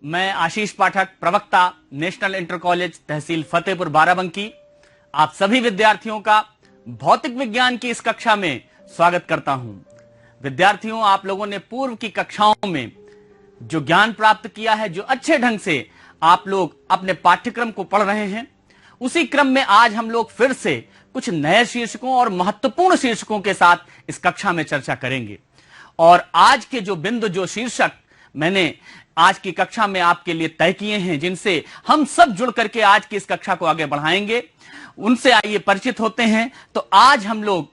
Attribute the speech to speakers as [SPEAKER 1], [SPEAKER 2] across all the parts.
[SPEAKER 1] मैं आशीष पाठक, प्रवक्ता, national inter college, तहसील फतेहपुर बाराबंकी, आप सभी विद्यार्थियों का भौतिक विज्ञान की इस कक्षा में स्वागत करता हूं। विद्यार्थियों, आप लोगों ने पूर्व की कक्षाओं में जो ज्ञान प्राप्त किया है, जो अच्छे ढंग से आप लोग अपने पाठ्यक्रम को पढ़ रहे हैं, उसी क्रम में आज हम लोग फिर से कुछ नए शीर्षकों और महत्वपूर्ण शीर्षकों के साथ इस कक्षा में चर्चा करेंगे। और आज के जो बिंदु, जो शीर्षक मैंने आज की कक्षा में आपके लिए तय किए हैं, जिनसे हम सब जुड़ करके आज की इस कक्षा को आगे बढ़ाएंगे, उनसे आइए परिचित होते हैं। तो आज हम लोग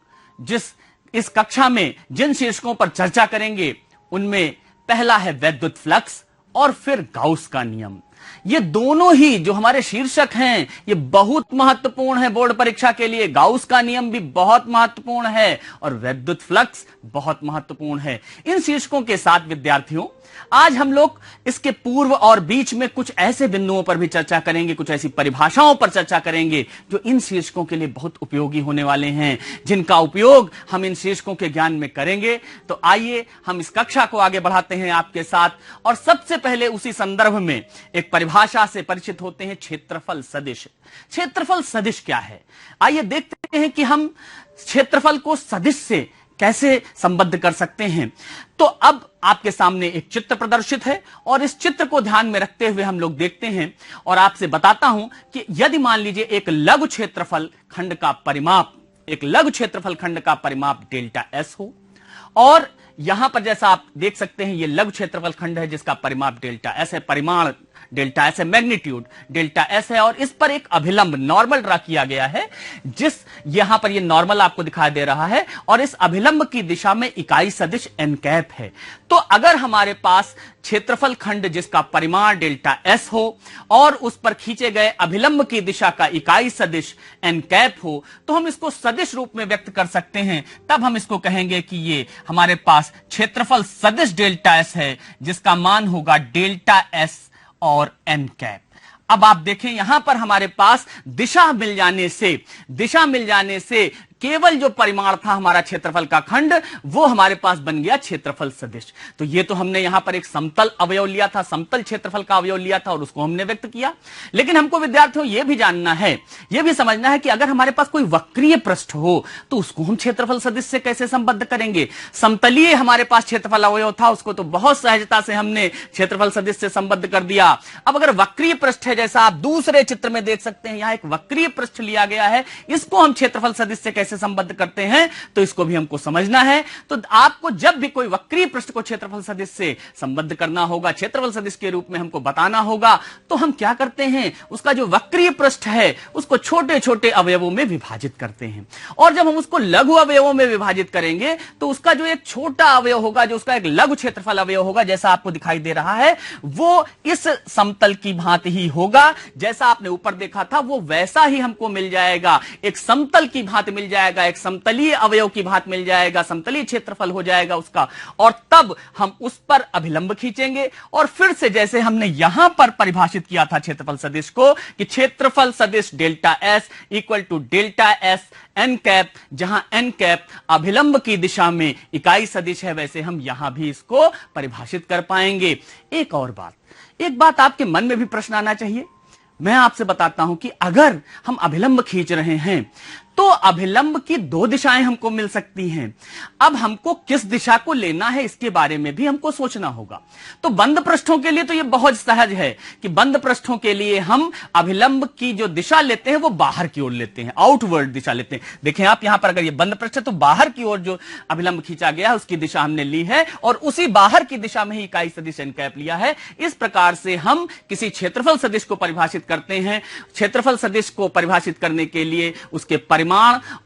[SPEAKER 1] इस कक्षा में जिन शीर्षकों पर चर्चा करेंगे, उनमें पहला है वैद्युत फ्लक्स और फिर गाउस का नियम। ये दोनों ही जो हमारे शीर्षक हैं, ये बहुत महत्वपूर्ण है बोर्ड परीक्षा के लिए। गाउस का नियम भी बहुत महत्वपूर्ण है और वैद्युत फ्लक्स बहुत महत्वपूर्ण है। इन शीर्षकों के साथ विद्यार्थियों, आज हम लोग इसके पूर्व और बीच में कुछ ऐसे बिंदुओं पर भी चर्चा करेंगे, कुछ ऐसी परिभाषाओं पर चर्चा करेंगे जो इन शीर्षकों के लिए बहुत उपयोगी होने वाले हैं, जिनका उपयोग हम इन शीर्षकों के ज्ञान में करेंगे। तो आइए हम इस कक्षा को आगे बढ़ाते हैं आपके साथ, और सबसे पहले उसी संदर्भ में एक परिभाषा से परिचित होते हैं, क्षेत्रफल सदिश। क्षेत्रफल सदिश क्या है? आइए देखते हैं कि हम क्षेत्रफल को सदिश से कैसे संबद्ध कर सकते हैं। तो अब आपके सामने एक चित्र प्रदर्शित है और इस चित्र को ध्यान में रखते हुए हम लोग देखते हैं और आपसे बताता हूं कि यदि मान लीजिए एक लघु क्षेत्रफल खंड का परिमाप डेल्टा एस हो, और यहां पर जैसा आप देख सकते हैं, ये लघु क्षेत्रफल खंड है जिसका परिमाप डेल्टा एस है, परिमाण डेल्टा एस है, मैग्नीट्यूड डेल्टा एस है, और इस पर एक अभिलंब नॉर्मल ड्रा किया गया है, यहां पर ये नॉर्मल आपको दिखाई दे रहा है, और इस अभिलंब की दिशा में इकाई सदिश एन कैप है। तो अगर हमारे पास क्षेत्रफल खंड जिसका परिमाण डेल्टा एस हो और उस पर खींचे गए अभिलंब की दिशा का इकाई सदिश एन कैप हो, तो हम इसको सदिश रूप में व्यक्त कर सकते हैं। तब हम इसको कहेंगे कि ये हमारे पास क्षेत्रफल सदिश डेल्टा एस है, जिसका मान होगा डेल्टा एस और एन कैप। अब आप देखें, यहां पर हमारे पास दिशा मिल जाने से केवल जो परिमाण था हमारा क्षेत्रफल का खंड, वो हमारे पास बन गया क्षेत्रफल सदिश। तो ये तो हमने यहां पर एक समतल अवयव लिया था, समतल क्षेत्रफल का अवयव लिया था और उसको हमने व्यक्त किया। लेकिन हमको विद्यार्थियों यह भी जानना है, यह भी समझना है कि अगर हमारे पास कोई वक्रीय पृष्ठ हो तो उसको हम क्षेत्रफल सदिश से कैसे संबद्ध करेंगे। समतलीय हमारे पास क्षेत्रफल अवयव था, उसको तो बहुत सहजता से हमने क्षेत्रफल सदिश से संबद्ध कर दिया। अब अगर वक्रीय पृष्ठ है, जैसा आप दूसरे चित्र में देख सकते हैं, यहां एक वक्रीय पृष्ठ लिया गया है, इसको हम क्षेत्रफल सदिश से कैसे संबद्ध करते हैं, तो इसको भी हमको समझना है। तो आपको जब भी कोई वक्रीय पृष्ठ को क्षेत्रफल सदिश से संबद्ध करना होगा, क्षेत्रफल सदिश के रूप में हमको बताना होगा, तो हम क्या करते हैं, उसका जो वक्रीय पृष्ठ है उसको छोटे छोटे अवयवों में विभाजित करते हैं। और जब हम उसको लघु अवयवों में विभाजित करेंगे तो उसका जो एक छोटा अवयव होगा, जो उसका एक लघु क्षेत्रफल अवयव होगा, जैसा आपको दिखाई दे रहा है, वो इस समतल की भांति ही होगा। जैसा आपने ऊपर देखा था, वो वैसा ही हमको मिल जाएगा, एक समतल की भांति मिल जाएगा, एक समतलीय अवयव की भांति मिल जाएगा, समतलीय क्षेत्रफल हो जाएगा उसका। और तब हम उस पर अभिलंब खींचेंगे और फिर से जैसे हमने यहां पर परिभाषित किया था क्षेत्रफल सदिश को, कि क्षेत्रफल सदिश delta S equal to delta S N cap, जहां एन कैप अभिलंब की दिशा में इकाई सदिश है, वैसे हम यहां भी इसको परिभाषित कर पाएंगे। एक बात आपके मन में भी प्रश्न आना चाहिए। मैं आपसे बताता हूं कि अगर हम अभिलंब खींच रहे हैं तो अभिलंब की दो दिशाएं हमको मिल सकती हैं। अब हमको किस दिशा को लेना है, इसके बारे में भी हमको सोचना होगा। तो बंद पृष्ठों के लिए तो यह बहुत सहज है कि बंद पृष्ठों के लिए हम अभिलंब की जो दिशा लेते हैं वो बाहर की ओर लेते हैं, आउटवर्ड दिशा लेते हैं। देखें आप यहां पर, अगर ये बंद पृष्ठ है तो बाहर की ओर जो अभिलंब खींचा गया है उसकी दिशा हमने ली है, और उसी बाहर की दिशा में ही इकाई सदिश एन कैप लिया है। इस प्रकार से हम किसी क्षेत्रफल सदिश को परिभाषित करते हैं। क्षेत्रफल सदिश को परिभाषित करने के लिए उसके परिमाण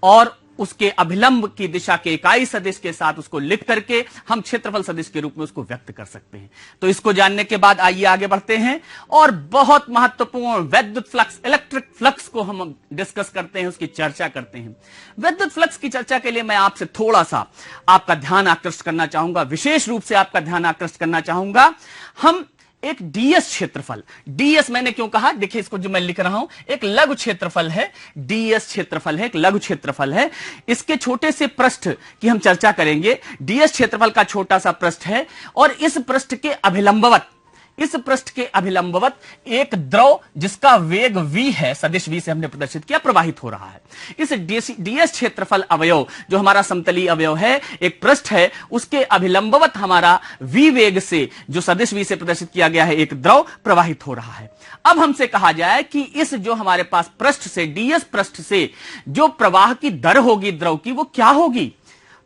[SPEAKER 1] और उसके अभिलंब की दिशा के इकाई सदिश के साथ उसको लिख करके हम क्षेत्रफल सदिश के रूप में उसको व्यक्त कर सकते हैं। तो इसको जानने के बाद आइए आगे बढ़ते हैं और बहुत महत्वपूर्ण वैद्युत फ्लक्स, इलेक्ट्रिक फ्लक्स को हम डिस्कस करते हैं, उसकी चर्चा करते हैं। वैद्युत फ्लक्स की चर्चा के लिए मैं आपसे थोड़ा सा आपका ध्यान आकृष्ट करना चाहूंगा, विशेष रूप से आपका ध्यान आकृष्ट करना चाहूंगा। हम एक डीएस क्षेत्रफल, डीएस मैंने क्यों कहा, देखिए इसको जो मैं लिख रहा हूं, एक लघु क्षेत्रफल है, डीएस क्षेत्रफल है, एक लघु क्षेत्रफल है। इसके छोटे से पृष्ठ की हम चर्चा करेंगे। डीएस क्षेत्रफल का छोटा सा पृष्ठ है और इस पृष्ठ के अभिलंबवत इस पृष्ठ के अभिलंबवत एक द्रव जिसका वेग v है, सदिश v से हमने प्रदर्शित किया, प्रवाहित हो रहा है। इस ds क्षेत्रफल अवयव जो हमारा समतलीय अवयव है, एक पृष्ठ है, उसके अभिलंबवत हमारा v वेग से जो सदिश v से प्रदर्शित किया गया है एक द्रव प्रवाहित हो रहा है। अब हमसे कहा जाए कि इस जो हमारे पास पृष्ठ से ds पृष्ठ से जो प्रवाह की दर होगी द्रव की वो क्या होगी,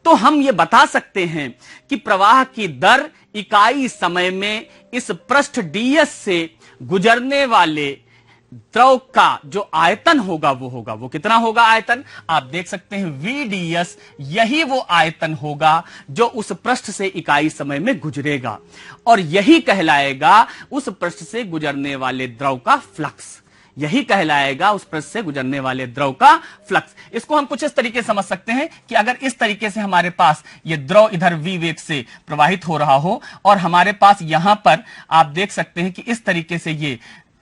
[SPEAKER 1] तो हम ये बता सकते हैं कि प्रवाह की दर इकाई समय में इस पृष्ठ ds से गुजरने वाले द्रव का जो आयतन होगा वो कितना होगा आयतन, आप देख सकते हैं vds, यही वो आयतन होगा जो उस पृष्ठ से इकाई समय में गुजरेगा और यही कहलाएगा उस पृष्ठ से गुजरने वाले द्रव का फ्लक्स, यही कहलाएगा उस पृष्ठ से गुजरने वाले द्रव का फ्लक्स। इसको हम कुछ इस तरीके से समझ सकते हैं कि अगर इस तरीके से हमारे पास ये द्रव इधर v वेग से प्रवाहित हो रहा हो और हमारे पास यहां पर आप देख सकते हैं कि इस तरीके से ये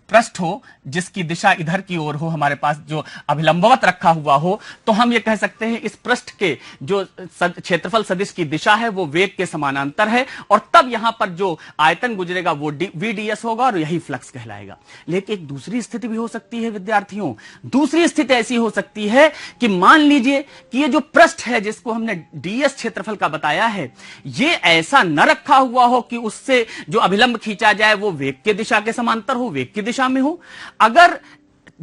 [SPEAKER 1] पृष्ठ हो जिसकी दिशा इधर की ओर हो, हमारे पास जो अभिलंबवत रखा हुआ हो, तो हम ये कह सकते हैं इस पृष्ठ के जो क्षेत्रफल सदिश की दिशा है वो वेग के समानांतर है और तब यहां पर जो आयतन गुजरेगा वो vds होगा और यही फ्लक्स कहलाएगा। लेकिन एक दूसरी स्थिति भी हो सकती है विद्यार्थियों, दूसरी स्थिति ऐसी हो सकती है कि मान लीजिए कि ये जो पृष्ठ है जिसको हमने ds क्षेत्रफल का बताया है, ये ऐसा न रखा हुआ हो कि उससे जो अभिलंब खींचा जाए वो वेग के दिशा के समांतर हो, वेग की दिशा में हो। अगर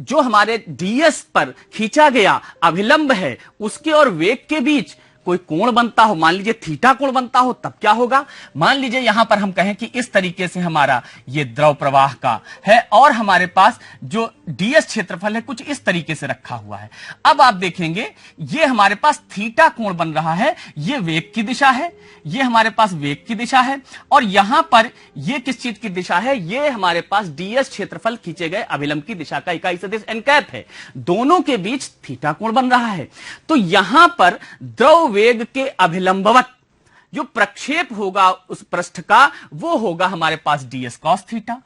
[SPEAKER 1] जो हमारे ds पर खींचा गया अभिलंब है उसके और वेग के बीच कोई कोण बनता हो, मान लीजिए थीटा कोण बनता हो, तब क्या होगा, मान लीजिए यहां पर हम कहें कि इस तरीके से हमारा ये द्रव प्रवाह का है और हमारे पास जो ds क्षेत्रफल है कुछ इस तरीके से रखा हुआ है। अब आप देखेंगे ये हमारे पास थीटा कोण बन रहा है, ये वेग की दिशा है, ये हमारे पास वेग की दिशा है और यहां पर ये किस चीज की दिशा है, ये हमारे पास ds क्षेत्रफल खींचे गए अभिलंब की दिशा का इकाई सदिश n कैप है, दोनों के बीच थीटा कोण बन रहा है। तो यहां पर द्रव वेग के अभिलंबवत जो प्रक्षेप होगा उस पृष्ठ का वो होगा हमारे पास ds cos थीटा,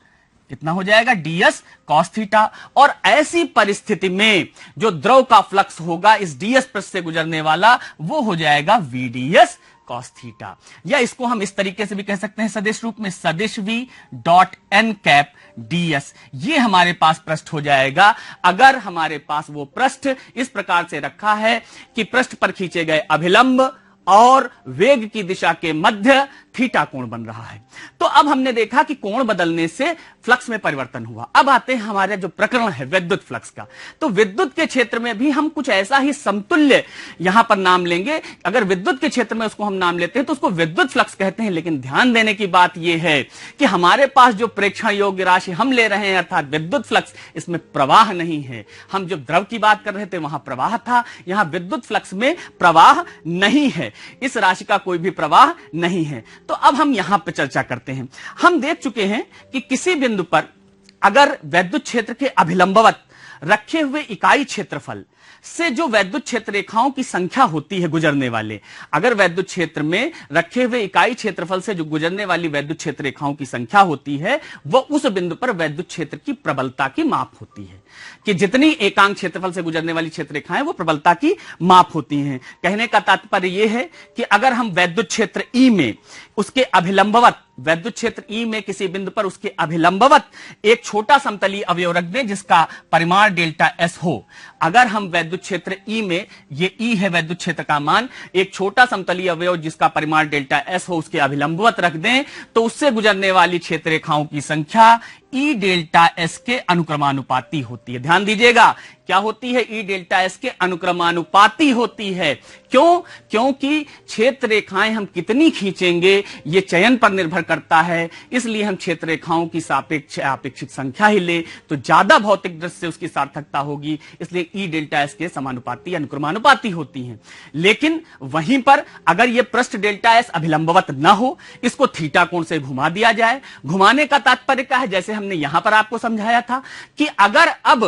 [SPEAKER 1] कितना हो जाएगा ds cos थीटा। और ऐसी परिस्थिति में जो द्रव का फ्लक्स होगा इस ds पृष्ठ से गुजरने वाला वो हो जाएगा vds cos थीटा, या इसको हम इस तरीके से भी कह सकते हैं सदिश रूप में, सदिश v dot n cap ds, ये हमारे पास पृष्ठ हो जाएगा अगर हमारे पास वो पृष्ठ इस प्रकार से रखा है कि पृष्ठ पर खींचे गए अभिलंब और वेग की दिशा के मध्य थीटा कोण बन रहा है। तो अब हमने देखा कि कोण बदलने से फ्लक्स में परिवर्तन हुआ। अब आते हैं हमारे जो प्रकरण है विद्युत फ्लक्स का, तो विद्युत के क्षेत्र में भी हम कुछ ऐसा ही समतुल्य यहां पर नाम लेंगे। अगर विद्युत के क्षेत्र में उसको हम नाम लेते हैं तो उसको विद्युत फ्लक्स कहते हैं, लेकिन ध्यान देने की बात यह है कि हमारे पास जो प्रेक्षण योग्य राशि हम ले रहे हैं अर्थात विद्युत फ्लक्स, इसमें प्रवाह नहीं है। हम जब द्रव की बात कर रहे थे वहां प्रवाह था, यहां विद्युत फ्लक्स में प्रवाह नहीं है, इस राशि का कोई भी प्रवाह नहीं है। तो अब हम यहां पर चर्चा करते हैं। हम देख चुके हैं कि किसी बिंदु पर अगर वैद्युत क्षेत्र के अभिलंबवत रखे हुए इकाई क्षेत्रफल से जो वैद्युत क्षेत्र रेखाओं की संख्या होती है गुजरने वाले, अगर वैद्युत क्षेत्र में रखे हुए इकाई क्षेत्रफल से जो गुजरने वाली वैद्युत क्षेत्र रेखाओं की संख्या होती है वो उस बिंदु पर वैद्युत क्षेत्र की प्रबलता की माप होती है कि जितनी एकांक क्षेत्रफल से गुजरने वाली क्षेत्र रेखाएं वो प्रबलता की माप होती हैं। कहने का तात्पर्य यह है कि अगर हम वैद्युत क्षेत्र ई में उसके अभिलंबवत, वैद्युत क्षेत्र ई में किसी बिंदु पर उसके अभिलंबवत एक छोटा समतलीय अवयव रख दें जिसका परिमाण डेल्टा एस हो, अगर हम वैद्युत क्षेत्र ई में, ये ई है वैद्युत क्षेत्र का मान, एक छोटा समतलीय अवयव जिसका परिमाण डेल्टा एस हो उसके अभिलंबवत रख दें तो उससे गुजरने वाली क्षेत्र रेखाओं की संख्या ई डेल्टा एस के अनुक्रमानुपाती होती है। ध्यान दीजिएगा, क्या होती है, ई डेल्टा एस के अनुक्रमानुपाती होती है। क्यों? क्योंकि क्षेत्र रेखाएं हम कितनी खींचेंगे ये चयन पर निर्भर करता है, इसलिए हम क्षेत्र रेखाओं की सापेक्ष अपेक्षित संख्या ही ले तो ज्यादा भौतिक दृष्टि से उसकी सार्थकता होगी, इसलिए ई डेल्टा एस के समानुपाती अनुक्रमानुपाती होती हैं। लेकिन वहीं पर अगर ये पृष्ठ डेल्टा एस अभिलंबवत न हो, इसको थीटा कोण से घुमा दिया जाए। घुमाने का तात्पर्य क्या है, जैसे हमने यहां पर आपको समझाया था कि अगर अब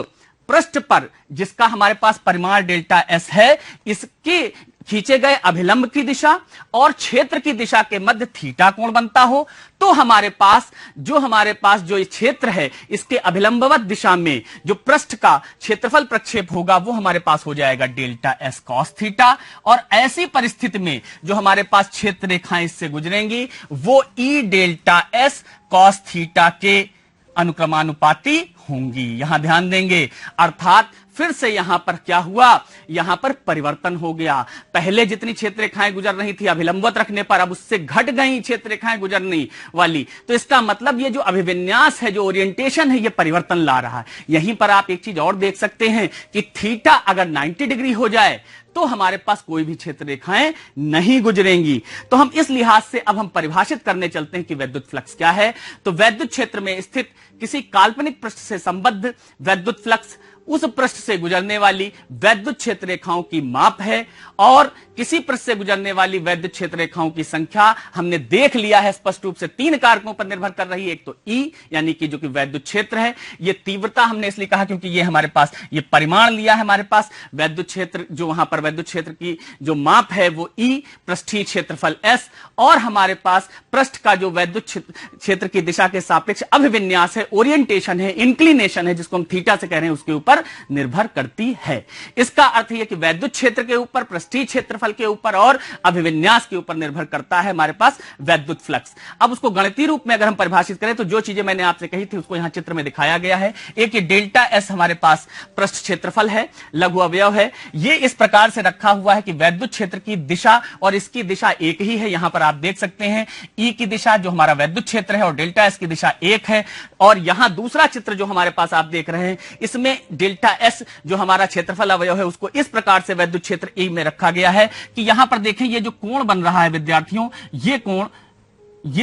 [SPEAKER 1] पृष्ठ पर जिसका हमारे पास परिमाण डेल्टा एस है इसके खींचे गए अभिलंब की दिशा और क्षेत्र की दिशा के मध्य थीटा कोण बनता हो, तो हमारे पास जो ये क्षेत्र है इसके अभिलंबवत दिशा में जो पृष्ठ का क्षेत्रफल प्रक्षेप होगा वो हमारे पास हो जाएगा डेल्टा एस कॉस थीटा। और ऐसी परिस्थिति में जो हमारे पास क्षेत्र रेखाएं इससे गुजरेंगी वो ई डेल्टा एस कॉस थीटा के अनुक्रमानुपाती होंगी। यहां ध्यान देंगे, अर्थात फिर से यहां पर क्या हुआ, यहां पर परिवर्तन हो गया। पहले जितनी क्षेत्र रेखाएं गुजर रही थी अभिलंबवत रखने पर, अब उससे घट गई क्षेत्र रेखाएं गुजरने वाली। तो इसका मतलब ये जो अभिविन्यास है, जो ओरिएंटेशन है, ये परिवर्तन ला रहा है। यहीं पर आप एक चीज और देख सकते हैं कि थीटा अगर 90 डिग्री हो जाए तो हमारे पास कोई भी क्षेत्र रेखाएं नहीं गुजरेंगी। तो हम इस लिहाज से अब हम परिभाषित करने चलते हैं कि वैद्युत फ्लक्स क्या है। तो वैद्युत क्षेत्र में स्थित किसी काल्पनिक पृष्ठ से संबद्ध वैद्युत फ्लक्स उस पृष्ठ से गुजरने वाली वैद्युत क्षेत्र रेखाओं की माप है, और किसी पृष्ठ से गुजरने वाली वैद्युत क्षेत्र रेखाओं की संख्या हमने देख लिया है स्पष्ट रूप से 3 कारकों पर निर्भर कर रही है। एक तो E यानी कि जो कि वैद्युत क्षेत्र है, ये तीव्रता हमने इसलिए कहा क्योंकि ये हमारे पास ये परिमाण लिया है हमारे पास वैद्युत क्षेत्र, जो वहां पर वैद्युत क्षेत्र की जो माप है वो E, पृष्ठीय क्षेत्रफल S, और हमारे पास पृष्ठ का जो वैद्युत क्षेत्र की दिशा के सापेक्ष अभिविन्यास है, ओरिएंटेशन है, इंक्लिनेशन है, जिसको हम थीटा से कह रहे हैं, उसके ऊपर निर्भर करती है। इसका अर्थ यह कि वैद्युत क्षेत्र के ऊपर, पृष्ठीय क्षेत्रफल के ऊपर और अभिविन्यास के ऊपर निर्भर करता है हमारे पास वैद्युत फ्लक्स। अब उसको गणितीय रूप में अगर हम परिभाषित करें तो जो चीजें मैंने आपसे कही थी उसको यहां चित्र में दिखाया गया है। एक ये डेल्टा एस हमारे पास पृष्ठ क्षेत्रफल है, लघु अवयव है। ये इस प्रकार से रखा हुआ है कि वैद्युत क्षेत्र की दिशा और इसकी दिशा एक ही है। यहां पर आप देख सकते हैं ई की दिशा जो हमारा वैद्युत क्षेत्र है और डेल्टा एस की दिशा एक है। और यहां दूसरा चित्र जो हमारे पास आप देख रहे हैं, इसमें डेल्टा एस जो हमारा क्षेत्रफल अवयव है उसको इस प्रकार से वैद्युत क्षेत्र ई में रखा गया है कि यहां पर देखें ये जो कोण बन रहा है विद्यार्थियों, ये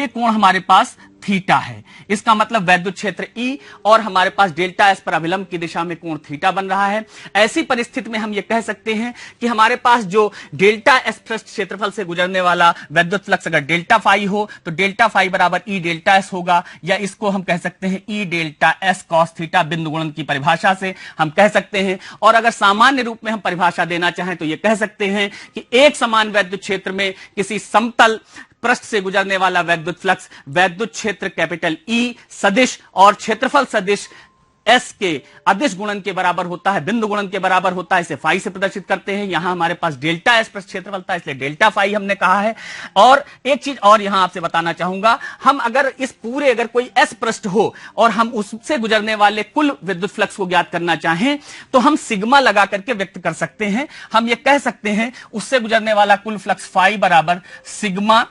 [SPEAKER 1] कोण हमारे पास थीटा है। इसका मतलब वैद्युत क्षेत्र ई और हमारे पास डेल्टा एस पर अभिलंब की दिशा में कोण थीटा बन रहा है। ऐसी परिस्थिति में हम ये कह सकते हैं कि हमारे पास जो डेल्टा एस पृष्ठ क्षेत्रफल से गुजरने वाला वैद्युत फ्लक्स अगर डेल्टा फाई हो तो डेल्टा फाई बराबर ई डेल्टा एस होगा, या इसको हम कह सकते हैं ई डेल्टा एस कॉस थीटा बिंदु गुणन की परिभाषा से हम कह सकते हैं। और अगर सामान्य रूप में हम परिभाषा देना चाहें तो ये कह सकते हैं कि एक समान वैद्युत क्षेत्र में किसी समतल पृष्ठ से गुजरने वाला वैद्युत फ्लक्स वैद्युत क्षेत्र कैपिटल ई सदिश और क्षेत्रफल सदिश एस के अदिश गुणन के बराबर होता है, बिंदु गुणन के बराबर होता है। इसे फाई से प्रदर्शित करते हैं। यहां हमारे पास डेल्टा एस पृष्ठ क्षेत्रफल था इसलिए डेल्टा फाई हमने कहा है। और एक चीज और यहां आपसे बताना चाहूंगा, हम अगर इस पूरे अगर कोई एस पृष्ठ हो और हम उससे गुजरने वाले कुल विद्युत फ्लक्स को ज्ञात करना चाहें तो हम सिग्मा लगा करके व्यक्त कर सकते हैं। हम ये कह सकते हैं उससे गुजरने वाला कुल फ्लक्स फाई बराबर सिग्मा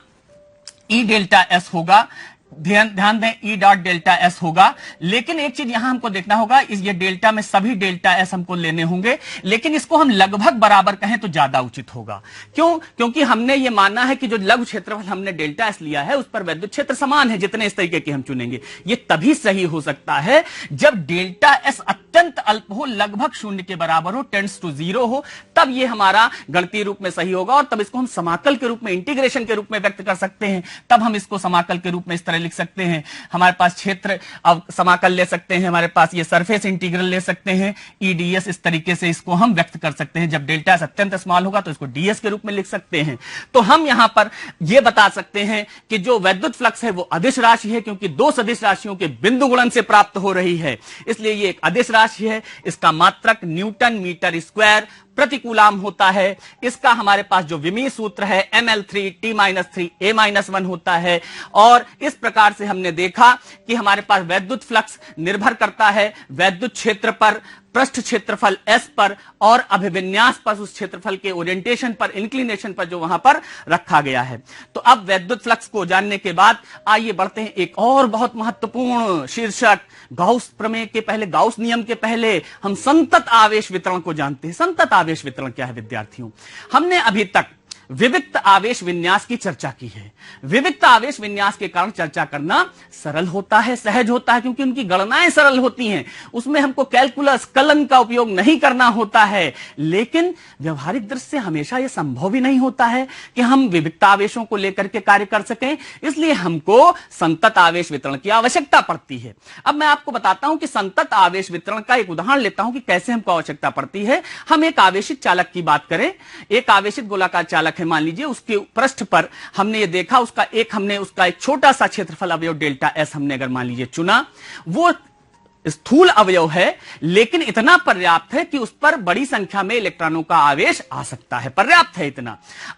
[SPEAKER 1] ई डेल्टा एस होगा। ध्यान दें ई डॉट डेल्टा एस होगा। लेकिन एक चीज यहां हमको देखना होगा, इस ये डेल्टा में सभी डेल्टा एस हमको लेने होंगे, लेकिन इसको हम लगभग बराबर कहें तो ज्यादा उचित होगा। क्यों? क्योंकि हमने ये माना है कि जो लघु क्षेत्रफल हमने डेल्टा एस लिया है उस पर वैद्युत क्षेत्र समान है, जितने इस तरीके के हम चुनेंगे। ये तभी सही हो सकता है जब डेल्टा एस अत्यंत अल्प हो, लगभग 0 के बराबर हो, टेंड्स टू 0 हो, तब ये हमारा गणितीय रूप में सही होगा। और तब इसको हम समाकल के रूप में, इंटीग्रेशन के रूप में व्यक्त कर सकते हैं। तब हम इसको समाकल के रूप में इस तरह लिख सकते हैं, हमारे पास क्षेत्र अब समाकल ले सकते हैं, हमारे पास ये सरफेस इंटीग्रल ले सकते हैं, ईडीएस, इस तरीके से इसको हम व्यक्त कर सकते हैं। जब डेल्टा अत्यंत स्मॉल होगा तो इसको डीएस के रूप में लिख सकते हैं। तो हम यहां पर यह बता सकते हैं कि जो वैद्युत फ्लक्स है वो अदिश राशि है, क्योंकि दो सदिश राशियों के बिंदु गुणन से प्राप्त हो रही है, इसलिए ये एक अदिश राशि है। इसका मात्रक न्यूटन मीटर स्क्वायर प्रति कूलाम होता है। इसका हमारे पास जो विमीय सूत्र है ml3t-3a-1 होता है। और इस प्रकार से हमने देखा कि हमारे पास वैद्युत फ्लक्स निर्भर करता है वैद्युत क्षेत्र पर, पृष्ठ क्षेत्रफल S पर और अभिविन्यास पर, उस क्षेत्रफल के ओरिएंटेशन पर, इंक्लिनेशन पर जो वहां पर रखा गया है। तो अब वैद्युत फ्लक्स को जानने के बाद आइए बढ़ते हैं एक और बहुत महत्वपूर्ण शीर्षक, गाउस प्रमेय के पहले, गाउस नियम के पहले हम संतत आवेश वितरण को जानते हैं। संतत आवेश वितरण क्या है विद्यार्थियों? हमने अभी तक विविक्त आवेश विन्यास की चर्चा की है। विविक्त आवेश विन्यास के कारण चर्चा करना सरल होता है, सहज होता है, क्योंकि उनकी गणनाएं सरल होती हैं। उसमें हमको कैलकुलस, कलन का उपयोग नहीं करना होता है। लेकिन व्यवहारिक दृष्टि से हमेशा यह संभव भी नहीं होता है कि हम विविक्त आवेशों को लेकर के कार्य कर सकें। इसलिए हमको संतत आवेश वितरण की आवश्यकता पड़ती है। अब मैं आपको बताता हूं कि संतत आवेश वितरण का एक उदाहरण लेता हूं कि कैसे हमको आवश्यकता पड़ती है। हम एक आवेशित चालक की बात करें। एक आवेशित गोलाकार चालक है, मान लीजिए, उसके पृष्ठ पर हमने ये देखा, हमने उसका एक छोटा सा क्षेत्रफल अवयव डेल्टा एस हमने अगर मान लीजिए चुना। वो स्थूल अवयव है, लेकिन इतना पर्याप्त है कि उस पर बड़ी संख्या में इलेक्ट्रॉनों का आवेश आ सकता है, पर्याप्त है इतना।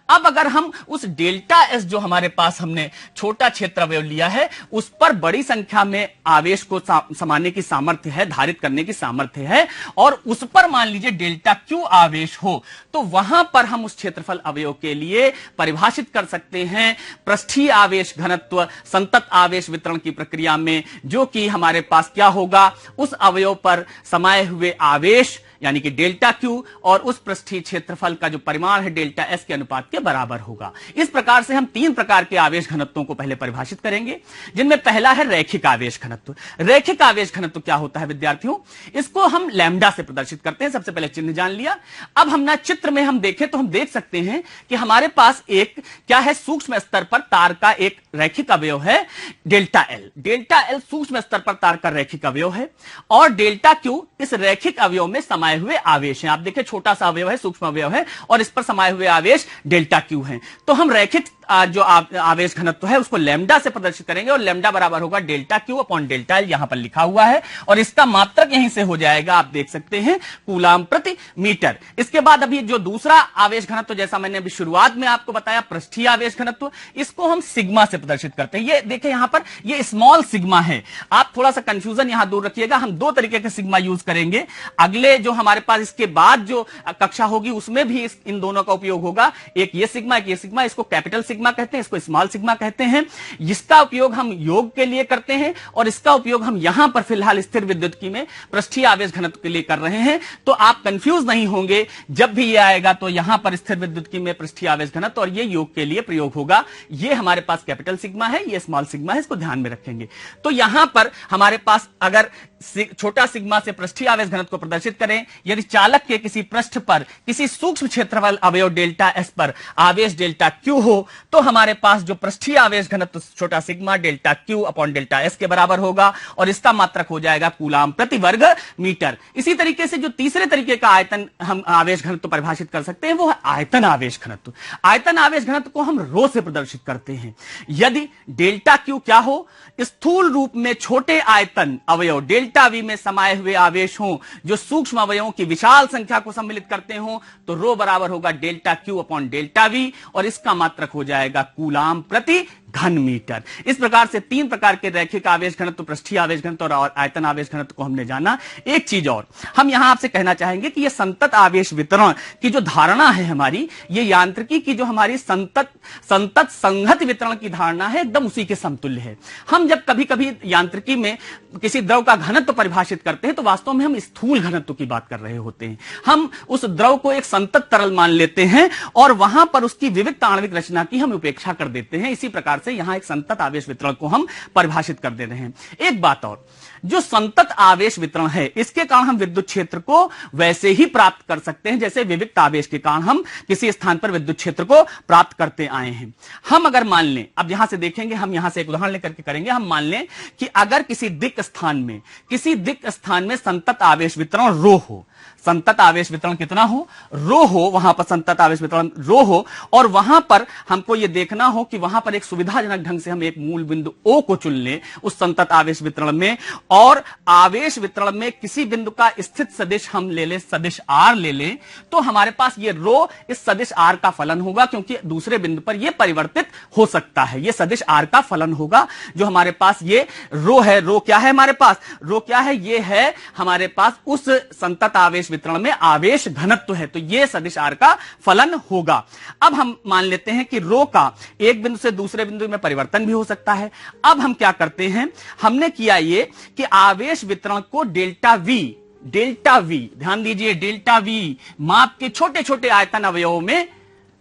[SPEAKER 1] अब अगर हम उस डेल्टा एस जो हमारे पास हमने छोटा क्षेत्र अवयव लिया है, उस पर बड़ी संख्या में आवेश को समाने की सामर्थ्य है, धारित करने की सामर्थ्य है, और उस पर मान लीजिए डेल्टा क्यू आवेश हो, तो वहां पर हम उस क्षेत्रफल अवयव के लिए परिभाषित कर सकते हैं पृष्ठीय आवेश घनत्व संतत आवेश वितरण की प्रक्रिया में, जो कि हमारे पास क्या होगा, उस अवयव पर समाये हुए आवेश यानी कि डेल्टा क्यू और उस पृष्ठीय क्षेत्रफल का जो परिमाण है डेल्टा एस के अनुपात के बराबर होगा। इस प्रकार से हम 3 प्रकार के आवेश घनत्वों को पहले परिभाषित करेंगे, जिनमें पहला है रैखिक आवेश घनत्व। रैखिक आवेश घनत्व क्या होता है विद्यार्थियों? इसको हम लैम्डा से प्रदर्शित करते हैं। सबसे पहले चिन्ह जान लिया। अब हम ना चित्र में हम देखें तो हम देख सकते हैं कि हमारे पास एक क्या है, सूक्ष्म स्तर पर तार का एक रैखिक अवयव है डेल्टा एल। डेल्टा एल सूक्ष्म स्तर पर तार का रैखिक अवयव है, और डेल्टा क्यू इस रैखिक अवयव में समाये हुए आवेश हैं। आप देखिए, छोटा सा अवयव है, सूक्ष्म अवयव है, और इस पर समाये हुए आवेश डेल्टा क्यू हैं। तो हम रैखिक जो आवेश घनत्व है उसको लैम्डा से प्रदर्शित करेंगे, और लैम्डा बराबर होगा delta Q upon delta L, यहां पर लिखा हुआ है, और इसका मात्रक यहीं से हो जाएगा, आप देख सकते हैं, कूलाम प्रति मीटर। इसके बाद अभी जो दूसरा आवेश घनत्व, जैसा मैंने अभी शुरुआत में आपको बताया, पृष्ठीय आवेश घनत्व, इसको हम सिग्मा से प्रदर्शित करते हैं। ये देखिए, यहां पर ये स्मॉल सिग्मा है। आप थोड़ा सा कंफ्यूजन यहां दूर रखिएगा। हम 2 तरीके के सिग्मा यूज करेंगे। अगले जो हमारे पास इसके बाद जो कक्षा होगी उसमें भी इन दोनों का उपयोग होगा। एक ये सिग्मा, एक ये सिग्मा। इसको कैपिटल सिग्मा कहते हैं, इसको स्मॉल सिग्मा कहते हैं। इसका उपयोग हम योग के लिए करते हैं, और इसका उपयोग हम यहां पर फिलहाल स्थिर विद्युत्की में पृष्ठीय आवेश घनत्व के लिए कर रहे हैं। तो आप कंफ्यूज नहीं होंगे, जब भी ये आएगा तो यहां पर स्थिर विद्युत्की में पृष्ठीय आवेश घनत्व, और ये योग के लिए प्रयोग होगा। ये हमारे पास कैपिटल सिग्मा है, ये स्मॉल सिग्मा है, इसको ध्यान में रखेंगे। तो यहां पर हमारे पास अगर छोटा सिग्मा से पृष्ठीय आवेश घनत्व को प्रदर्शित करें, यदि चालक के किसी पृष्ठ पर किसी सूक्ष्म क्षेत्रफल अवयव डेल्टा एस पर आवेश डेल्टा क्यू हो, तो हमारे पास जो पृष्ठीय आवेश घनत्व छोटा sigma delta Q upon delta S के बराबर होगा, और इसका मात्रक हो जाएगा कूलाम प्रति वर्ग मीटर। इसी तरीके से जो तीसरे तरीके का आयतन हम आवेश घनत्व परिभाषित कर सकते हैं, वो है आयतन आवेश घनत्व। आयतन आवेश घनत्व को हम रो से प्रदर्शित करते हैं। यदि डेल्टा क्यू क्या हो, स्थूल रूप में छोटे आयतन अवयव डेल्टा वी में समाये हुए आवेश हों, जो सूक्ष्म अवयवों की विशाल संख्या को सम्मिलित करते हों, तो रो बराबर होगा delta Q upon delta we, और इसका मात्रक हो जाएगा कूलाम प्रति घन मीटर। इस प्रकार से 3 प्रकार के रैखिक आवेश घनत्व, पृष्ठीय आवेश घनत्व और आयतन आवेश घनत्व को हमने जाना। एक चीज और हम यहां आपसे कहना चाहेंगे कि यह संतत आवेश वितरण की जो धारणा है हमारी, ये यांत्रिकी की जो हमारी संतत संहत वितरण की धारणा है, एकदम उसी के समतुल्य है। हम जब कभी कभी यांत्रिकी में किसी द्रव का घनत्व परिभाषित करते हैं, तो वास्तव में हम स्थूल घनत्व की बात कर रहे होते हैं। हम उस द्रव को एक संतत तरल मान लेते हैं, और वहां पर उसकी विविध आणविक रचना की हम उपेक्षा कर देते हैं। इसी प्रकार से यहां एक संतत आवेश वितरण को हम परिभाषित कर दे रहे हैं। एक बात और, जो संतत आवेश वितरण है, इसके कारण हम विद्युत क्षेत्र को वैसे ही प्राप्त कर सकते हैं जैसे विविक्त आवेश के कारण हम किसी स्थान पर विद्युत क्षेत्र को प्राप्त करते आए हैं। हम अगर मान लें, अब यहां से देखेंगे, हम यहां से एक उदाहरण लेकर के करेंगे। हम मान लें कि अगर किसी दिक् स्थान में संतत आवेश वितरण रो हो, संतत आवेश वितरण कितना हो, रो हो, वहां पर संतत आवेश वितरण रो हो, और वहां पर हमको यह देखना हो कि वहां पर एक सुविधाजनक ढंग से हम एक मूल बिंदु O को चुन लें उस संतत आवेश वितरण में, और आवेश वितरण में किसी बिंदु का स्थित सदिश हम ले लें, सदिश R ले लें, तो हमारे पास ये रो इस सदिश R का फलन होगा, क्योंकि दूसरे बिंदु पर यह परिवर्तित हो सकता है। यह सदिश R का फलन होगा, जो हमारे पास ये रो है। रो क्या है हमारे पास, रो क्या है, ये है हमारे पास उस संतत आवेश वितरण में आवेश घनत्व है, तो यह सदिश R का फलन होगा। अब हम मान लेते हैं कि रो का एक बिंदु से दूसरे बिंदु में परिवर्तन भी हो सकता है। अब हम क्या करते हैं, हमने किया ये कि आवेश वितरण को डेल्टा वी, ध्यान दीजिए, डेल्टा वी माप के छोटे छोटे आयतन अवयवों में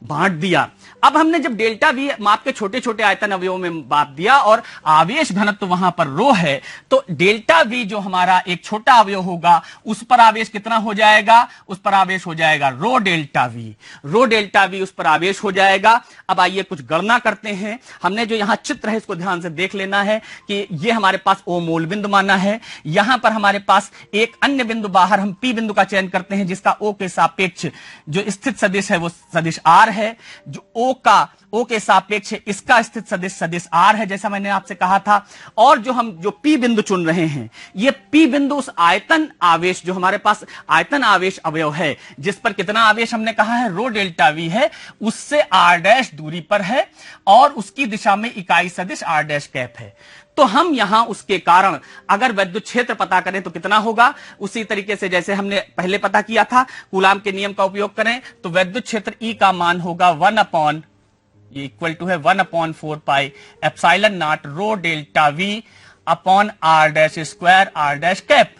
[SPEAKER 1] बांट दिया। अब हमने जब डेल्टा वी माप के छोटे छोटे आयतन अवयवों में बांट दिया और आवेश घनत्व वहां पर रो है, तो डेल्टा वी जो हमारा एक छोटा अवयव होगा उस पर आवेश कितना हो जाएगा, उस पर आवेश हो जाएगा रो delta we. Row delta we उस पर आवेश हो जाएगा। अब आइए कुछ गणना करते हैं। हमने जो यहां चित्र है इसको ध्यान से देख लेना है कि ये हमारे पास ओ मूल बिंदु माना है। यहां पर हमारे पास एक अन्य बिंदु बाहर हम पी बिंदु का चयन करते हैं जिसका ओ के सापेक्ष जो स्थित सदिश है वो सदिश आर है। जो ओ के सापेक्ष इसका स्थित सदिश आर है जैसा मैंने आपसे कहा था। और जो हम जो पी बिंदु चुन रहे हैं, ये पी बिंदु उस आयतन आवेश जो हमारे पास आयतन आवेश अवयव है जिस पर कितना आवेश हमने कहा है रो डेल्टा वी है, उससे आर डैश दूरी पर है और उसकी दिशा में इकाई सदिश आर डैश कैप है। तो हम यहां उसके कारण अगर विद्युत क्षेत्र पता करें तो कितना होगा, उसी तरीके से जैसे हमने पहले पता किया था, कूलाम के नियम का उपयोग करें तो विद्युत क्षेत्र ई का मान होगा 1 इक्वल टू है 1/4 pi epsilon naught rho delta V upon R dash square R dash cap.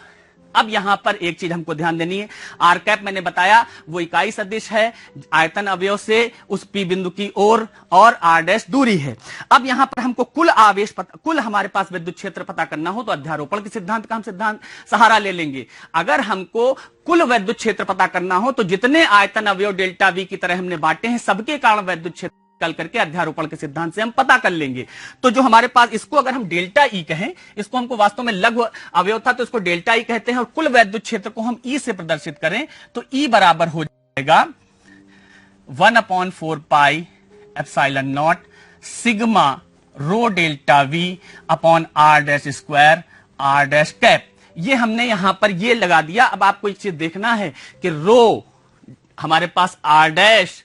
[SPEAKER 1] अब यहां पर एक चीज हमको ध्यान देनी है, आर कैप मैंने बताया वो इकाई सदिश है आयतन अवयव से उस पी बिंदु की ओर और आर डैश दूरी है। अब यहां पर हमको कुल आवेश कुल हमारे पास विद्युत क्षेत्र पता करना हो तो अध्यारोपण के सिद्धांत का हम सिद्धांत सहारा ले लेंगे। अगर हमको कुल विद्युत क्षेत्र पता करना हो तो जितने आयतन अवयव डेल्टा वी की तरह हमने बांटे हैं सबके कारण विद्युत क्षेत्र कल करके अध्यारोपण के सिद्धांत से हम पता कर लेंगे। तो जो हमारे पास इसको अगर हम डेल्टा ई कहें, इसको हमको वास्तव में लघु अवयव था तो इसको डेल्टा ई कहते हैं, और कुल विद्युत क्षेत्र को हम ई से प्रदर्शित करें तो ई बराबर हो जाएगा 1/4 pi epsilon naught sigma rho delta V upon R dash square R dash cap. ये हमने यहां पर ये लगा दिया। अब आपको एक चीज देखना है कि रो हमारे पास आर डैश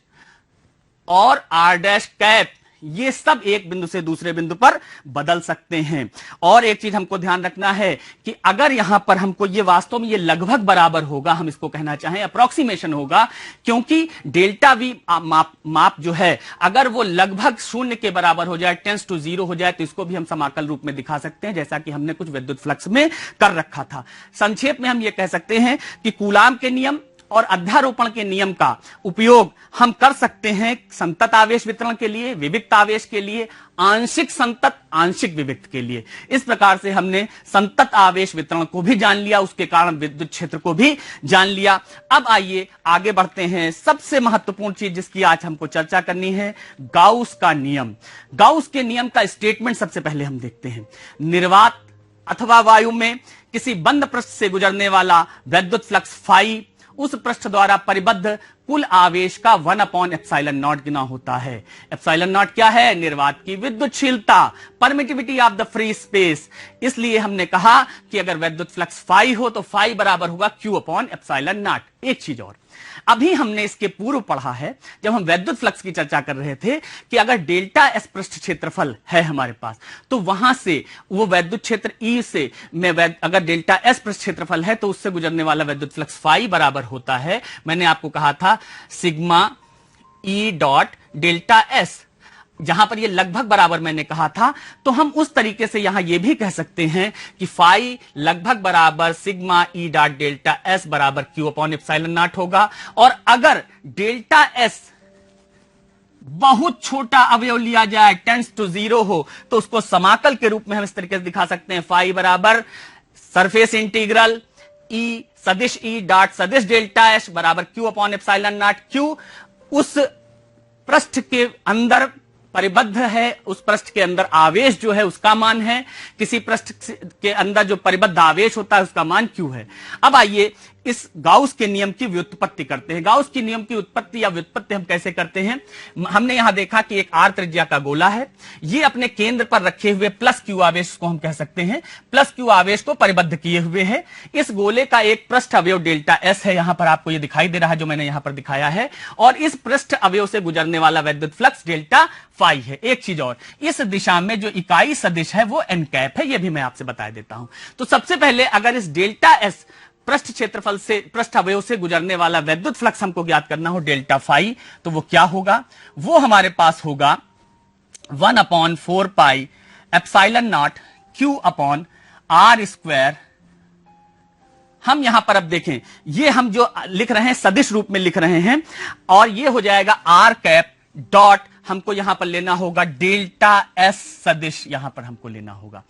[SPEAKER 1] और आर डैश कैप ये सब एक बिंदु से दूसरे बिंदु पर बदल सकते हैं। और एक चीज हमको ध्यान रखना है कि अगर यहां पर हमको ये वास्तव में ये लगभग बराबर होगा, हम इसको कहना चाहें अप्रोक्सीमेशन होगा, क्योंकि डेल्टा वी माप जो है अगर वो लगभग 0 के बराबर हो जाए, टेंस टू 0 हो जाए, तो इसको भी हम समाकल रूप में दिखा सकते हैं जैसा कि हमने कुछ विद्युत फ्लक्स में कर रखा था। संक्षेप में हम ये कह सकते हैं कि कूलाम के नियम और अध्यारोपण के नियम का उपयोग हम कर सकते हैं संतत आवेश वितरण के लिए, विविक्त आवेश के लिए, आंशिक संतत आंशिक विविक्त के लिए। इस प्रकार से हमने संतत आवेश वितरण को भी जान लिया, उसके कारण विद्युत क्षेत्र को भी जान लिया। अब आइए आगे बढ़ते हैं। सबसे महत्वपूर्ण चीज जिसकी आज हमको चर्चा करनी है, गाउस का नियम। गाउस के नियम का स्टेटमेंट सबसे पहले हम देखते हैं। निर्वात अथवा वायु में किसी बंद पृष्ठ से गुजरने वाला विद्युत फ्लक्स फाई उस पृष्ठ द्वारा परिबद्ध कुल आवेश का 1/ε0 गुना होता है। एप्सिलॉन नॉट क्या है? निर्वात की विद्युतशीलता, permittivity of the free space. इसलिए हमने कहा कि अगर विद्युत फ्लक्स फाई हो तो फाई बराबर होगा Q/ε0। एक चीज और, अभी हमने इसके पूर्व पढ़ा है जब हम विद्युत फ्लक्स की चर्चा कर रहे थे कि अगर डेल्टा एस पृष्ठ क्षेत्रफल है हमारे पास तो वहां से वो विद्युत क्षेत्र ई से में अगर डेल्टा एस पृष्ठ क्षेत्रफल है तो उससे गुजरने वाला विद्युत फ्लक्स फाई बराबर होता है, मैंने आपको कहा था, sigma E dot delta S. जहां पर ये लगभग बराबर मैंने कहा था, तो हम उस तरीके से यहां ये भी कह सकते हैं कि फाई लगभग बराबर sigma E dot delta S बराबर Q/ε0 होगा। और अगर डेल्टा एस बहुत छोटा अवयव लिया जाए, टेंस टू 0 हो, तो उसको समाकल के रूप में हम इस तरीके से दिखा सकते हैं, फाई बराबर सरफेस इंटीग्रल ई सदिश ई डॉट सदिश डेल्टा एस बराबर Q/ε0। Q उस पृष्ठ के अंदर परिबद्ध है, उस पृष्ठ के अंदर आवेश जो है उसका मान है, किसी पृष्ठ के अंदर जो परिबद्ध आवेश होता है उसका मान Q है। अब आइए इस गाउस के नियम की व्युत्पत्ति करते हैं। गाउस के नियम की उत्पत्ति या व्युत्पत्ति हम कैसे करते हैं? हमने यहां देखा कि एक आर त्रिज्या का गोला है, ये अपने केंद्र पर रखे हुए प्लस Q आवेश को हम कह सकते हैं, प्लस Q आवेश को परिबद्ध किए हुए है। इस गोले का एक पृष्ठ अवयव डेल्टा एस है, यहां पर आपको ये दिखाई दे रहा है जो मैंने यहां पर दिखाया है, और इस पृष्ठ अवयव से गुजरने वाला विद्युत फ्लक्स डेल्टा फाई है। एक चीज और, इस दिशा में जो इकाई सदिश है वो एन कैप है, यह भी मैं आपसे बता देता हूं। तो सबसे पहले अगर इस डेल्टा एस पृष्ठ क्षेत्रफल से पृष्ठ अवयव से गुजरने वाला विद्युत फ्लक्स हमको ज्ञात करना हो डेल्टा फाई, तो वो क्या होगा? वो हमारे पास होगा 1/4 पाई एप्सिलॉन नॉट Q/r² हम यहां पर अब देखें, ये हम जो लिख रहे हैं सदिश रूप में लिख रहे हैं, और ये हो जाएगा आर कैप डॉट, हमको यहां पर लेना होगा डेल्टा एस सदिश, यहां पर हमको लेना होगा।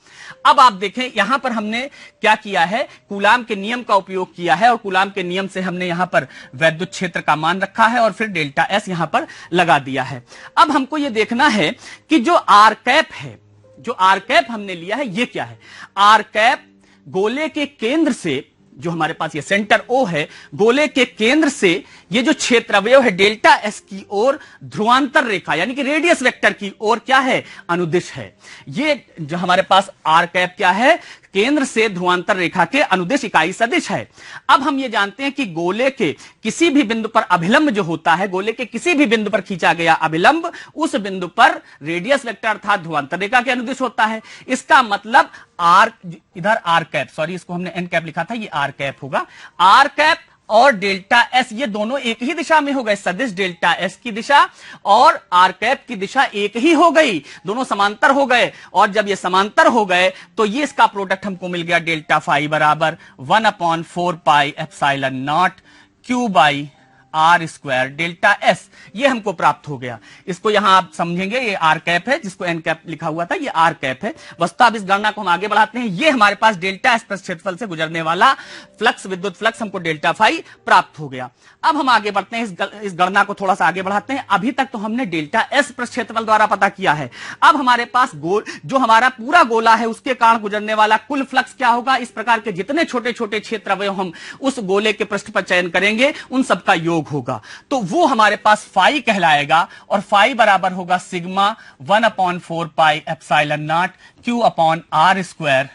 [SPEAKER 1] अब आप देखें यहां पर हमने क्या किया है, कूलाम के नियम का उपयोग किया है, और कूलाम के नियम से हमने यहां पर वैद्युत क्षेत्र का मान रखा है और फिर डेल्टा एस यहां पर लगा दिया है। अब हमको यह देखना है कि जो आर कैप है, जो आर कैप हमने लिया है, ये क्या है। आर कैप गोले के केंद्र से, जो हमारे पास ये सेंटर ओ है, गोले के केंद्र से ये जो क्षेत्र अवयव है डेल्टा एस की ओर ध्रुवांतर रेखा यानी कि रेडियस वेक्टर की ओर क्या है, अनुदिश है। ये जो हमारे पास आर कैप क्या है, केंद्र से ध्रुवांतर रेखा के अनुदिश इकाई सदिश है। अब हम ये जानते हैं कि गोले के किसी भी बिंदु पर अभिलंब जो होता है, गोले के किसी भी बिंदु पर खींचा गया अभिलंब उस बिंदु पर रेडियस वेक्टर अर्थात ध्रुवांतर रेखा के अनुदिश होता है। इसका मतलब आर, इधर आर कैप, सॉरी इसको हमने एन कैप लिखा था, ये आर कैप होगा। आर कैप और डेल्टा एस ये दोनों एक ही दिशा में हो गए, सदिश डेल्टा एस की दिशा और आर कैप की दिशा एक ही हो गई, दोनों समांतर हो गए। और जब ये समांतर हो गए तो ये इसका प्रोडक्ट हमको मिल गया, डेल्टा फाई बराबर 1/4 pi epsilon naught Q by R square delta S, ये हमको प्राप्त हो गया। इसको यहां आप समझेंगे, ये आर कैप है, जिसको एन कैप लिखा हुआ था, ये आर कैप है। वस्तुतः अब इस गणना को हम आगे बढ़ाते हैं। ये हमारे पास डेल्टा एस प्रस्थ क्षेत्रफल से गुजरने वाला फ्लक्स, विद्युत फ्लक्स हमको डेल्टा फाई प्राप्त हो गया। अब हम आगे बढ़ते हैं, इस गणना को थोड़ा सा आगे बढ़ाते हैं। अभी तक तो हमने डेल्टा एस प्रस्थ क्षेत्रफल द्वारा पता किया है। अब हमारे पास जो हमारा पूरा गोला है उसके कारण गुजरने वाला कुल फ्लक्स क्या होगा। इस प्रकार के जितने छोटे छोटे क्षेत्र अवयव हम उस गोले के पृष्ठ पर चयन करेंगे उन सबका योग होगा, तो वो हमारे पास फाई कहलाएगा, और फाई बराबर होगा sigma 1/4 pi epsilon naught Q upon R square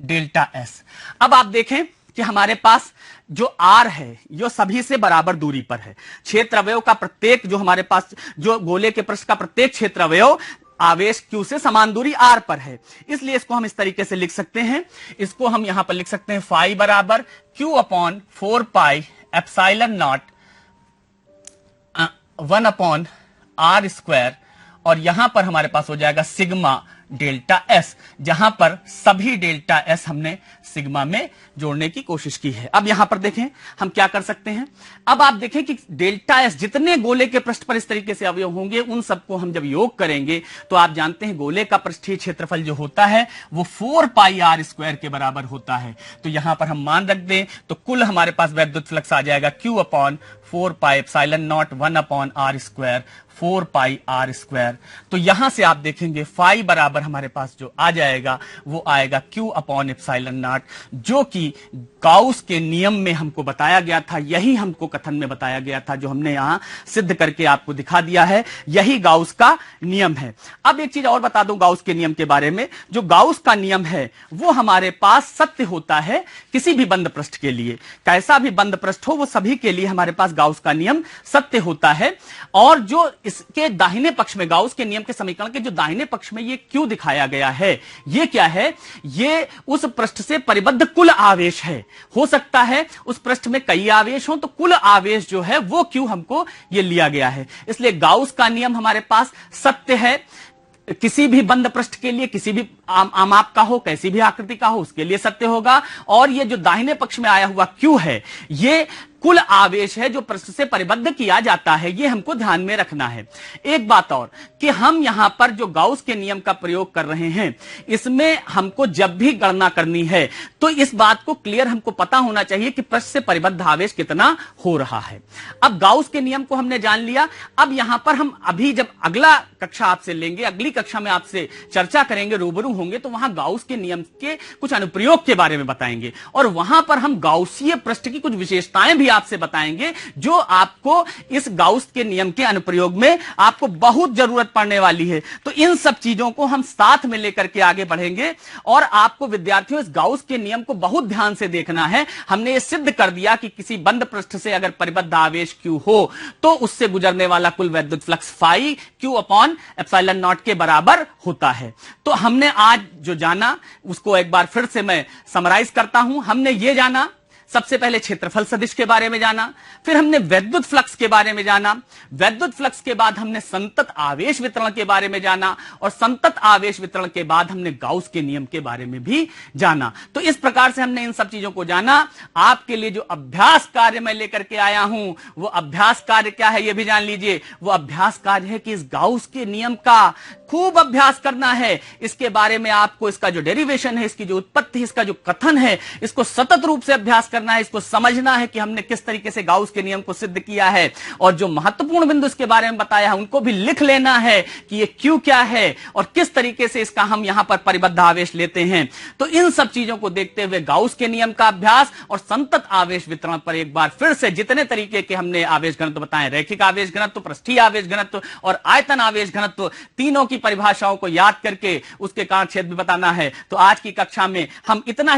[SPEAKER 1] delta S. अब आप देखें कि हमारे पास जो आर है यो सभी से बराबर दूरी पर है। क्षेत्र अवयव का प्रत्येक, जो हमारे पास जो गोले के पृष्ठ का प्रत्येक क्षेत्र अवयव आवेश Q से समान दूरी R पर है, इसलिए इसको हम इस तरीके से लिख सकते हैं। इसको हम यहां पर लिख सकते हैं फाई बराबर Q/4 pi epsilon naught 1/r square, और यहां पर हमारे पास हो जाएगा सिग्मा डेल्टा एस, जहां पर सभी डेल्टा एस हमने सिग्मा में जोड़ने की कोशिश की है। अब यहां पर देखें हम क्या कर सकते हैं। अब आप देखें कि डेल्टा एस जितने गोले के पृष्ठ पर इस तरीके से अवयव होंगे उन सबको हम जब योग करेंगे तो आप जानते हैं गोले का पृष्ठीय क्षेत्रफल जो होता है वो 4 पाई आर स्क्वायर के बराबर होता है। तो यहां पर हम मान रख दें तो कुल हमारे पास वैद्युत फ्लक्स आ जाएगा Q/4 pi epsilon naught 1/r square 4 pi R square. तो यहां से आप देखेंगे फाई बराबर हमारे पास जो आ जाएगा वो आएगा Q/एप्सिलॉन नॉट, जो कि गाउस के नियम में हमको बताया गया था, यही हमको कथन में बताया गया था, जो हमने यहां सिद्ध करके आपको दिखा दिया है, यही गाउस का नियम है। अब एक चीज और बता दूं गाउस के नियम के बारे में। जो गाउस का नियम है वो हमारे पास सत्य होता है किसी भी बंद पृष्ठ के लिए, कैसा भी बंद पृष्ठ हो वो सभी के लिए हमारे पास गाउस का नियम सत्य होता है। और जो इसके दाहिने पक्ष में, गाउस के नियम के समीकरण के जो दाहिने पक्ष में ये क्यू दिखाया गया है, ये क्या है, ये उस पृष्ठ से परिबद्ध कुल आवेश है। हो सकता है उस पृष्ठ में कई आवेश हो, तो कुल आवेश जो है वो क्यू हमको ये लिया गया है। इसलिए गाउस का नियम हमारे पास सत्य है किसी भी बंद पृष्ठ के लिए, किसी भी आमाप का हो, कैसी भी आकृति का हो, उसके लिए सत्य होगा। और ये जो दाहिने पक्ष में आया हुआ क्यू है ये कुल आवेश है जो पृष्ठ से परिबद्ध किया जाता है, ये हमको ध्यान में रखना है। एक बात और कि हम यहां पर जो गाउस के नियम का प्रयोग कर रहे हैं इसमें हमको जब भी गणना करनी है तो इस बात को क्लियर हमको पता होना चाहिए कि पृष्ठ से परिबद्ध आवेश कितना हो रहा है। अब गाउस के नियम को हमने जान लिया। अब यहां पर हम अभी जब अगला कक्षा आपसे लेंगे, अगली कक्षा में आपसे चर्चा करेंगे, रूबरू होंगे, तो वहां गाउस के नियम के कुछ अनुप्रयोग के बारे में बताएंगे और वहां पर हम गाउसीय पृष्ठ की कुछ विशेषताएं भी आपसे बताएंगे जो आपको इस गाउस के नियम के अनुप्रयोग में आपको बहुत जरूरत पड़ने वाली है। तो इन सब चीजों को हम साथ में लेकर के आगे बढ़ेंगे और आपको विद्यार्थियों इस गाउस के नियम को बहुत ध्यान से देखना है। हमने यह सिद्ध कर दिया कि किसी बंद पृष्ठ से अगर परिबद्ध आवेश Q हो तो उससे गुजरने वाला कुल वैद्युत फ्लक्स फाई Q/एप्सिलॉन नॉट के बराबर होता है। तो हमने आज जो जाना उसको एक बार फिर से मैं समराइज करता हूं। हमने ये जाना सबसे पहले क्षेत्रफल सदिश के बारे में जाना, फिर हमने वैद्युत फ्लक्स के बारे में जाना, वैद्युत फ्लक्स के बाद हमने संतत आवेश वितरण के बारे में जाना, और संतत आवेश वितरण के बाद हमने गाउस के नियम के बारे में भी जाना। तो इस प्रकार से हमने इन सब चीजों को जाना। आपके लिए जो अभ्यास कार्य मैं लेकर के आया हूं, वो अभ्यास कार्य क्या है, यह भी जान लीजिए। वो अभ्यास कार्य है कि इस गाउस के नियम का खूब अभ्यास करना है। इसके बारे में आपको इसका जो डेरिवेशन है, इसकी जो उत्पत्ति, इसका जो कथन है, इसको सतत रूप से अभ्यास करना है। इसको समझना है कि हमने किस तरीके से गाउस के नियम को सिद्ध किया है, और जो महत्वपूर्ण बिंदु इसके बारे में बताया है उनको भी लिख लेना है कि ये क्यों क्या है और किस तरीके से इसका हम यहां पर परिबद्ध आवेश लेते हैं। तो इन सब चीजों को देखते हुए गाउस के नियम का अभ्यास और संतत आवेश वितरण पर एक बार फिर से जितने तरीके के हमने आवेश घनत्व बताए, रैखिक आवेश घनत्व, पृष्ठीय आवेश घनत्व और आयतन आवेश घनत्व, तीनों की परिभाषाओं को याद करके उसके कारण क्षेत्र भी बताना है। तो आज की कक्षा में हम इतना